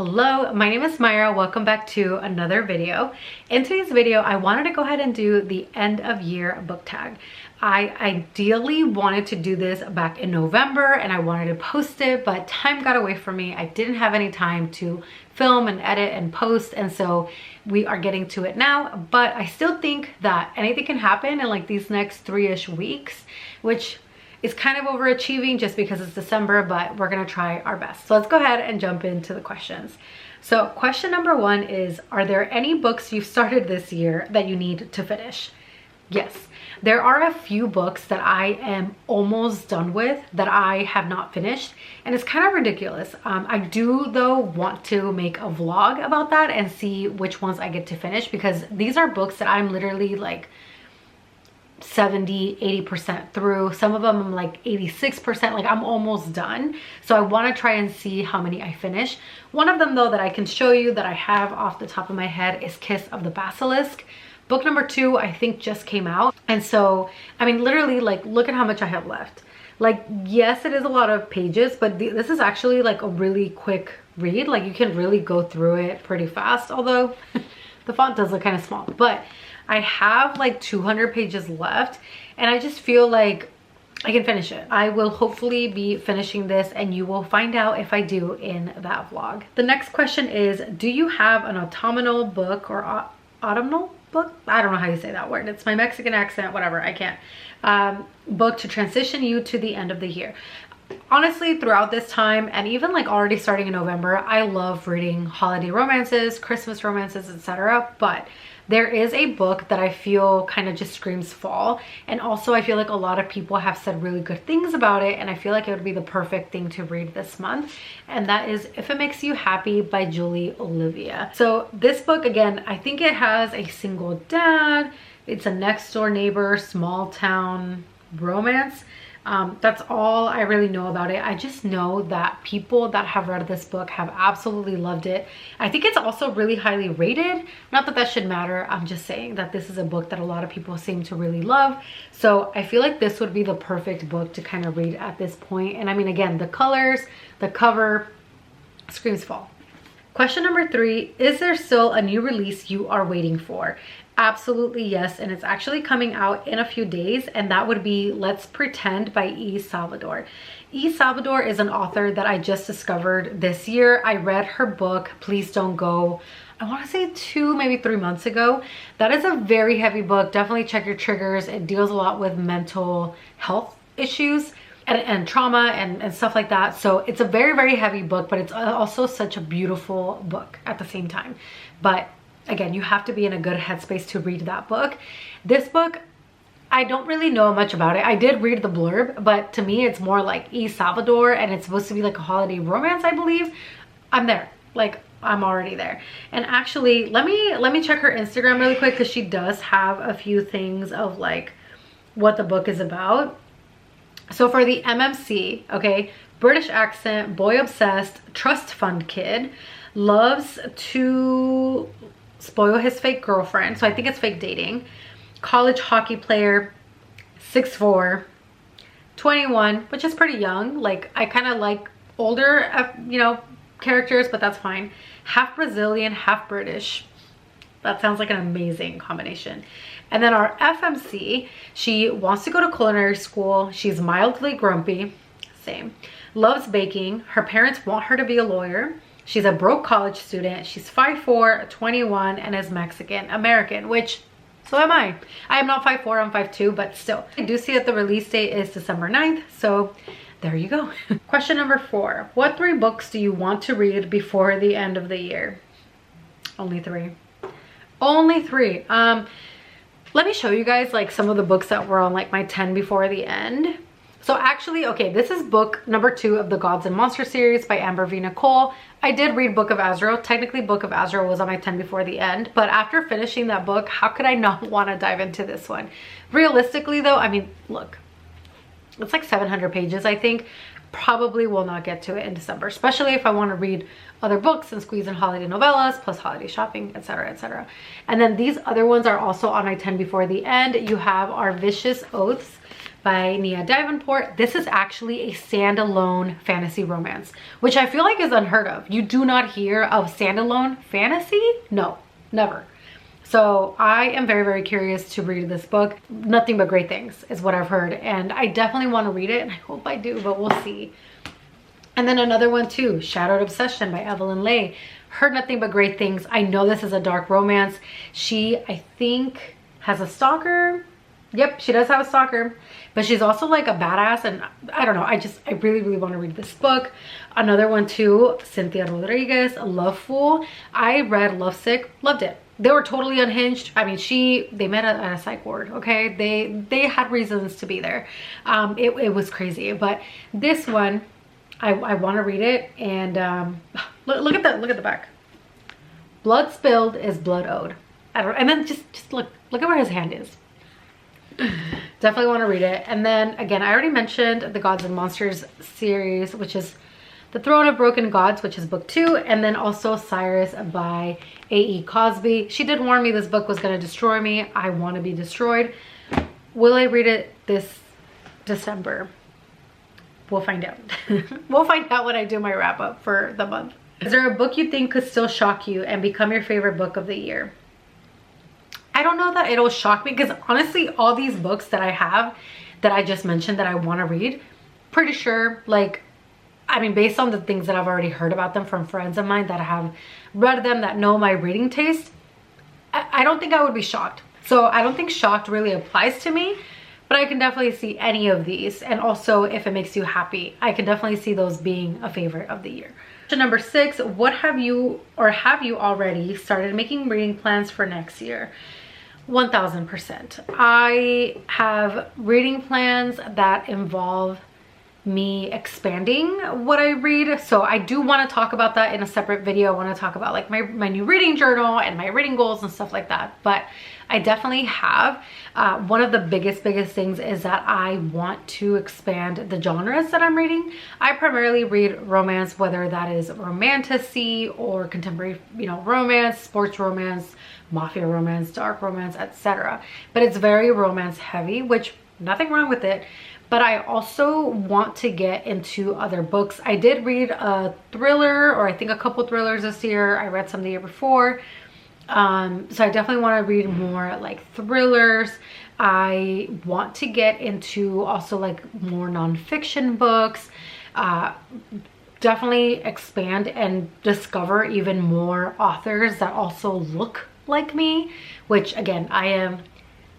Hello, my name is Myra. Welcome back to another video. In today's video, I wanted to go ahead and do the end of year book tag. I ideally wanted to do this back in November and I wanted to post it, but time got away from me. I didn't have any time to film and edit and post, and so we are getting to it now. But I still think that anything can happen in like these next 3-ish weeks, which is kind of overachieving just because it's December, but we're gonna try our best. So let's go ahead and jump into the questions. So question number 1 is, are there any books you've started this year that you need to finish? Yes, there are a few books that I am almost done with that I have not finished, and it's kind of ridiculous. I do though want to make a vlog about that and see which ones I get to finish, because these are books that I'm literally like 70-80% through. Some of them I'm like 86%, like I'm almost done. So I want to try and see how many I finish. One of them though that I can show you that I have off the top of my head is Kiss of the Basilisk. Book number 2 I think just came out, and so I mean literally like look at how much I have left. Like yes, it is a lot of pages, but this is actually like a really quick read. Like you can really go through it pretty fast, although the font does look kind of small. But I have like 200 pages left and I just feel like I can finish it. I will hopefully be finishing this and you will find out if I do in that vlog. The next question is, do you have an autumnal book or autumnal book? I don't know how you say that word. It's my Mexican accent, whatever, I can't. Book to transition you to the end of the year. Honestly, throughout this time and even like already starting in November, I love reading holiday romances, Christmas romances, etc. But there is a book that I feel kind of just screams fall, and also I feel like a lot of people have said really good things about it, and I feel like it would be the perfect thing to read this month, and that is If It Makes You Happy by Julie Olivia. So this book, again, I think it has a single dad. It's a next door neighbor, small town romance. That's all I really know about it. I just know that people that have read this book have absolutely loved it. I think it's also really highly rated. Not that that should matter. I'm just saying that this is a book that a lot of people seem to really love. So I feel like this would be the perfect book to kind of read at this point. And I mean, again, the colors, the cover, screams fall. Question number 3, is there still a new release you are waiting for? Absolutely yes, and it's actually coming out in a few days, and that would be Let's Pretend by E. Salvador. E. Salvador is an author that I just discovered this year. I read her book, Please Don't Go, I want to say 2, maybe 3 months ago. That is a very heavy book. Definitely check your triggers. It deals a lot with mental health issues and trauma and stuff like that. So it's a very, very heavy book, but it's also such a beautiful book at the same time. But again, you have to be in a good headspace to read that book. This book, I don't really know much about it. I did read the blurb, but to me it's more like E. Salvador, and it's supposed to be like a holiday romance, I believe. I'm there. Like I'm already there. And actually, let me check her Instagram really quick, because she does have a few things of like what the book is about. So for the MMC, okay, British accent, boy obsessed, trust fund kid, loves to spoil his fake girlfriend. So I think it's fake dating. College hockey player, 6'4", 21, which is pretty young. Like I kind of like older, you know, characters, but that's fine. Half Brazilian, half British. That sounds like an amazing combination. And then our FMC, she wants to go to culinary school. She's mildly grumpy, same. Loves baking. Her parents want her to be a lawyer. She's a broke college student. She's 5'4", 21, and is Mexican American, which, so am I. I am not 5'4", I'm 5'2", but still. I do see that the release date is December 9th, so there you go. Question number 4, what 3 books do you want to read before the end of the year? Only 3. Only 3. Let me show you guys like some of the books that were on like my 10 before the end. So actually, okay, this is book number 2 of the Gods and Monsters series by Amber V. Nicole. I did read Book of Azrael. Technically, Book of Azrael was on my 10 before the end, but after finishing that book, how could I not want to dive into this one? Realistically though, I mean, look, it's like 700 pages, I think. Probably will not get to it in December, especially if I want to read other books and squeeze in holiday novellas plus holiday shopping, etc., etc. And then these other ones are also on my 10 before the end. You have our Vicious Oaths by Nia Davenport. This is actually a standalone fantasy romance, which I feel like is unheard of. You do not hear of standalone fantasy? No, never. So I am very, very curious to read this book. Nothing but great things is what I've heard. And I definitely want to read it, and I hope I do, but we'll see. And then another one too, Shadowed Obsession by Evelyn Leigh. Heard nothing but great things. I know this is a dark romance. She, I think, has a stalker. Yep, she does have a stalker, but she's also like a badass, and I don't know, I really, really want to read this book. Another one too, Cynthia Rodriguez, Love Fool. I read Lovesick, loved it. They were totally unhinged. I mean, they met at a psych ward, okay? They had reasons to be there. It was crazy, but this one, I want to read it. And look at the back. Blood spilled is blood owed. I don't. And then just look at where his hand is. Definitely want to read it. And then again, I already mentioned the Gods and Monsters series, which is The Throne of Broken Gods, which is book 2, and then also Cyrus by A.E. Cosby. She did warn me this book was going to destroy me. I want to be destroyed. Will I read it this December? We'll find out. We'll find out when I do my wrap up for the month. Is there a book you think could still shock you and become your favorite book of the year? I don't know that it'll shock me, because honestly, all these books that I have that I just mentioned that I want to read, pretty sure, like, I mean, based on the things that I've already heard about them from friends of mine that have read them, that know my reading taste, I don't think I would be shocked. So I don't think shocked really applies to me, but I can definitely see any of these. And also, if it makes you happy, I can definitely see those being a favorite of the year. Question number 6, what have you already started making reading plans for next year? 1000%. I have reading plans that involve me expanding what I read. So I do want to talk about that in a separate video. I want to talk about like my new reading journal and my reading goals and stuff like that. But I definitely have. One of the biggest things is that I want to expand the genres that I'm reading. I primarily read romance, whether that is romantasy or contemporary, romance, sports romance, mafia romance, dark romance, etc. But it's very romance heavy, which nothing wrong with it. But I also want to get into other books. I did read a thriller, or I think a couple thrillers this year. I read some the year before. So I definitely want to read more like thrillers. I want to get into also like more nonfiction books. Definitely expand and discover even more authors that also look like me, which again, I am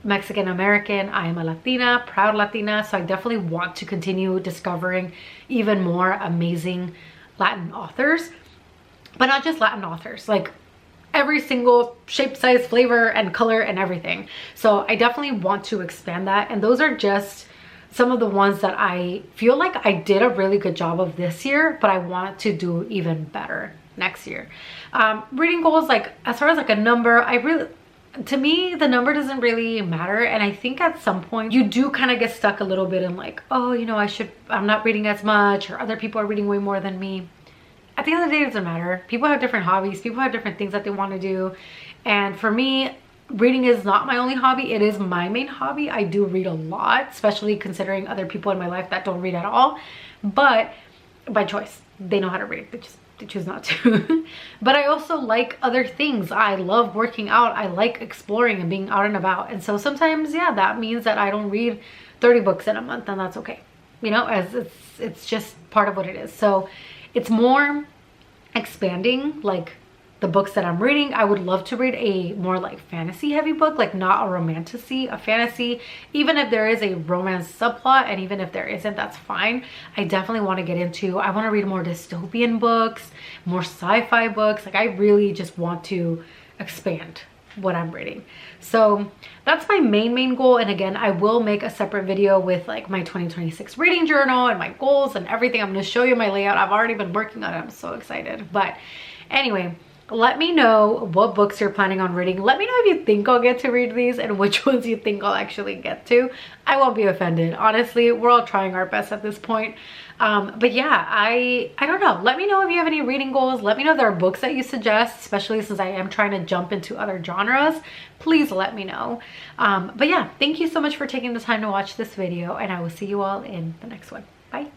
Mexican American, I am a Latina, proud Latina, so I definitely want to continue discovering even more amazing Latin authors, but not just Latin authors, like every single shape, size, flavor, and color and everything. So I definitely want to expand that, and those are just some of the ones that I feel like I did a really good job of this year, but I want to do even better next year. Reading goals, like as far as like a number, to me, the number doesn't really matter. And I think at some point you do kind of get stuck a little bit in like, oh, I'm not reading as much, or other people are reading way more than me. At the end of the day, it doesn't matter. People have different hobbies. People have different things that they want to do. And for me, reading is not my only hobby. It is my main hobby. I do read a lot, especially considering other people in my life that don't read at all. But by choice, they know how to read. They choose not to. But I also like other things. I love working out. I like exploring and being out and about. And so sometimes, yeah, that means that I don't read 30 books in a month, and that's okay. As it's just part of what it is. So it's more expanding like the books that I'm reading. I would love to read a more like fantasy heavy book, like not a romantasy, a fantasy, even if there is a romance subplot, and even if there isn't, that's fine. I definitely want to get into, I want to read more dystopian books, more sci-fi books. Like I really just want to expand what I'm reading. So that's my main goal. And again, I will make a separate video with like my 2026 reading journal and my goals and everything. I'm going to show you my layout. I've already been working on it. I'm so excited. But anyway, let me know what books you're planning on reading. Let me know if you think I'll get to read these and which ones you think I'll actually get to. I won't be offended. Honestly, we're all trying our best at this point. But yeah, I don't know. Let me know if you have any reading goals. Let me know if there are books that you suggest, especially since I am trying to jump into other genres. Please let me know. But yeah, thank you so much for taking the time to watch this video, and I will see you all in the next one. Bye.